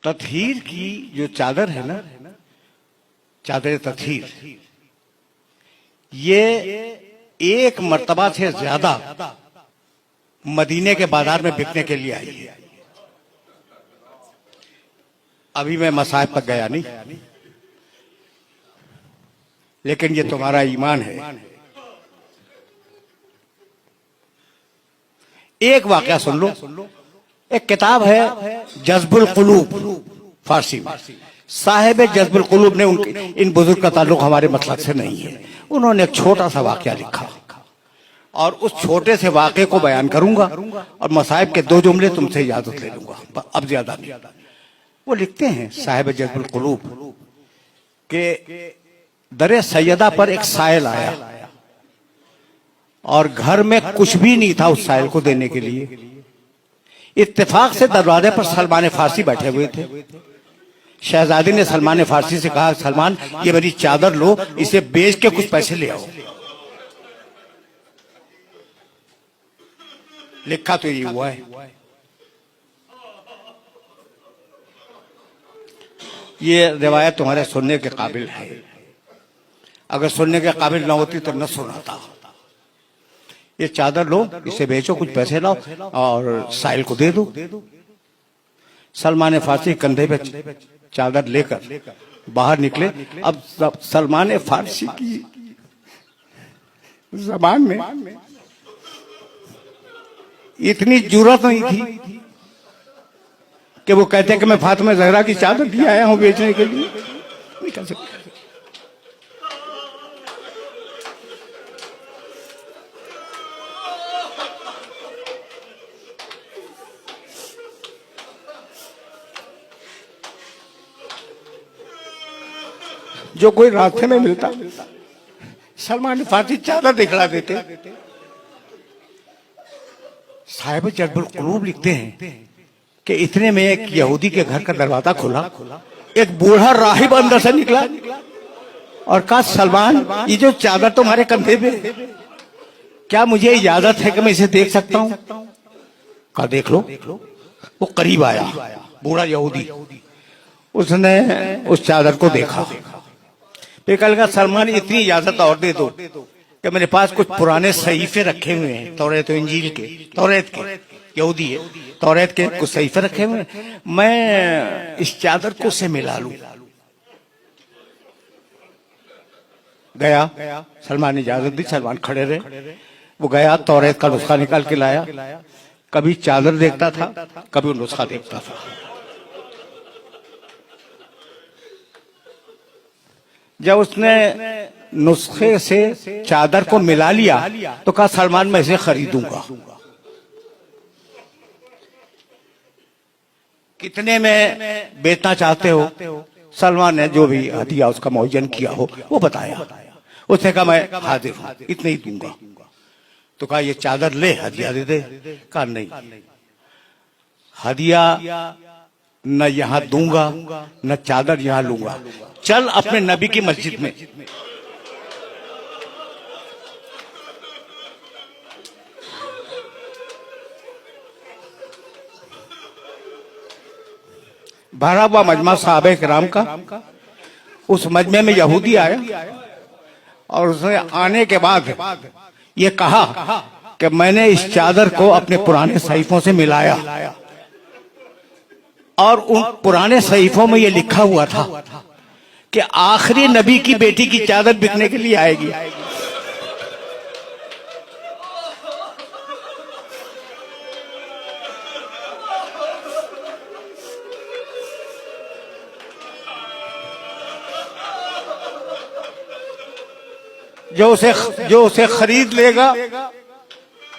ततहीर की जो चादर है ना, चादर ततहीर, ये एक मर्तबा से ज्यादा मदीने के बाजार में बिकने के लिए आई है। अभी मैं मसाहिब तक गया नहीं, लेकिन ये तुम्हारा ईमान है। एक वाकया सुन लो। एक किताब है जज्बुल कुलूब, फारसी में। साहिब जज्बुल कुलूब ने इन बुजुर्ग का ताल्लुक हमारे मतलब से नहीं है। उन्होंने एक छोटा सा वाकया लिखा और उस छोटे से वाकये को बयान करूंगा और मसाहिब के 2 जुमले तुमसे इजाजत ले लूंगा, अब ज्यादा नहीं। वो लिखते हैं साहिब जज्बुल कुलूब के दरे सैयदा पर एक साइल आया और घर में कुछ भी नहीं था उस साइल को देने के लिए। इत्तेफाक से दरवाजे पर सलमान फारसी बैठे हुए थे। शहजादी ने सलमान फारसी से कहा, सलमान ये मेरी चादर लो, इसे बेच के कुछ पैसे ले आओ। लिखा तो ये हुआ है। ये रिवायत तुम्हारे सुनने के काबिल है। अगर सुनने के काबिल ना होती तो न सुनाता। ये चादर लो, इसे बेचो, कुछ पैसे लाओ और साहिल को दे दो। सलमान फारसी कंधे पे चादर लेकर बाहर निकले। अब सलमान फारसी की जबान में इतनी जुर्रत नहीं थी कि वो कहते हैं कि मैं फातिमा ज़हरा की चादर दिया आया हूं बेचने के लिए। नहीं कह सकते। जो कोई रास्ते में मिलता सलमान फारसी चादर दिखला देते। साहिब जज्बुल कुलूब लिखते हैं कि इतने में एक यहूदी के घर का दरवाजा खुला। एक बूढ़ा राहिब अंदर से निकला और कहा, सलमान ये जो चादर तुम्हारे कंधे पे, क्या मुझे इजाजत है कि मैं इसे देख सकता हूं? कहा देख लो। वो करीब आया, बूढ़ा यहूदी। उसने उस चादर को देखा। कहा लगा, सलमान इतनी इजाजत और दे दो कि मेरे पास कुछ पुराने सहीफे रखे हुए हैं, तौरात और इंजील के, तौरात के, यहूदी है, तौरात के कुछ सहीफे रखे हुए हैं, मैं इस चादर को से मिला लूं। गया, सलमान ने इजाजत दी, सलमान खड़े रहे। वो गया, तौरात का नुस्खा निकाल के लाया। कभी चादर देखता था, कभी नुस्खा देखता था। जब उसने नुस्खे से चादर को मिला लिया तो कहा, सलमान मैं इसे खरीदूंगा। कितने में बेचना चाहते हो? सलमान ने जो भी हदिया उसका मुअय्यन किया हो वो बताया। उसने कहा मैं हाजिर हूं, इतने ही दूंगा। तो कहा ये चादर ले, हदिया दे दे। कहा नहीं, हदिया न यहां दूंगा न चादर यहां लूंगा। चल अपने नबी की मस्जिद में। भरा हुआ मजमा साहबे किराम का। उस मजमे में यहूदी आया और उसने आने के बाद ये कहा कि मैंने इस चादर को अपने पुराने सहीफों से मिलाया और उन पुराने सहीफों में ये लिखा हुआ था कि आखिरी नबी की बेटी की चादर बिकने के लिए आएगी। जो उसे खरीद लेगा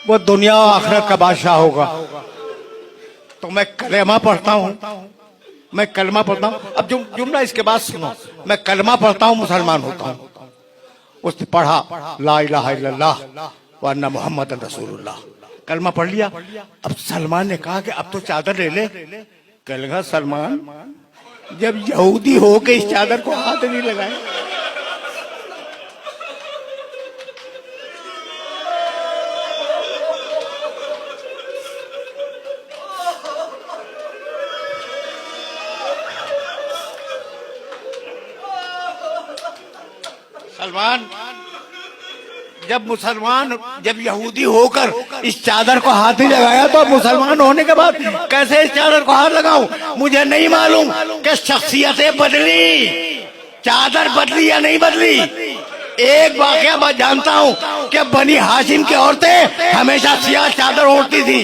वो दुनिया और आखिरत का बादशाह होगा। तो मैं कलेमा पढ़ता हूँ, मैं कलमा पढ़ता हूँ। अब जुमला इसके बाद सुनो, मैं कलमा पढ़ता हूँ, मुसलमान होता हूँ। उसने पढ़ा ला इलाहा इल्लल्लाह व अन्ना मुहम्मदन रसूलुल्लाह, कलमा पढ़ लिया। अब सलमान ने कहा कि अब तो चादर ले ले। कह लगा, सलमान जब यहूदी हो के इस चादर को हाथ नहीं लगाए। जब यहूदी होकर इस चादर को हाथ नहीं लगाया तो मुसलमान होने के बाद कैसे इस चादर को हाथ लगाऊं? मुझे नहीं मालूम कि शख्सियतें बदली, चादर बदली या नहीं बदली। एक वाकया मैं जानता हूं कि बनी हाशिम की औरतें हमेशा सियाह चादर ओढ़ती थी।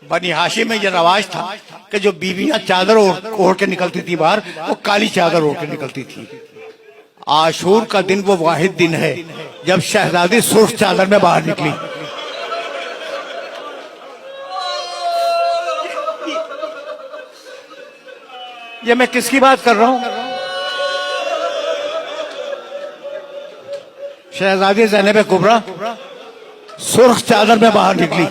बनी हाशिम में यह रवाज था कि जो बीवियां चादर ओढ़ के निकलती थी बाहर, वो काली चादर ओढ़ के निकलती थी। आशूर का दिन वो वाहिद दिन है जब शहजादी सुर्ख चादर में बाहर निकली। ये मैं किसकी बात कर रहा हूं? शहजादी ज़ैनब कुबरा सुर्ख चादर में बाहर निकली।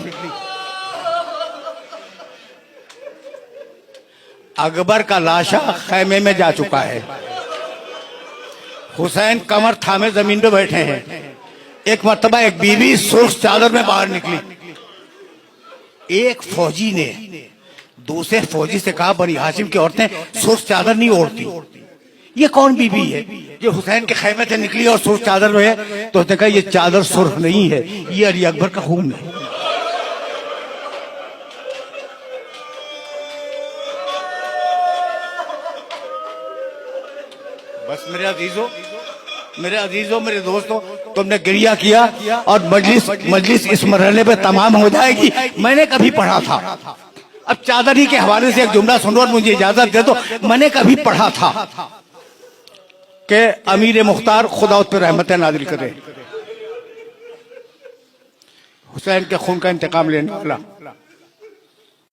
अकबर का लाशा खैमे में जा चुका है। हुसैन कमर थामे जमीन पे बैठे हैं। एक मर्तबा एक बीवी सुर्ख चादर में बाहर निकली। एक फौजी ने दूसरे फौजी से कहा, बनी हाशिम की औरतें सुर्ख चादर नहीं ओढ़ती, ये कौन बीवी है जो हुसैन के खैमे से निकली और सुर्ख चादर में है? तो उसने कहा, ये चादर सुर्ख नहीं है, ये अली अकबर का खून है। बस मेरे अजीजों मेरे दोस्तों, तुमने गिरिया किया और मजलिस इस मरहले पे तमाम हो जाएगी। मैंने कभी पढ़ा था, अब चादरी के हवाले से एक जुमला सुनो और मुझे इजाजत दे दो। मैंने कभी पढ़ा था कि अमीर मुख्तार खुदा उस पर रहमत नाजिल करे, हुसैन के खून का इंतकाम लेने वाला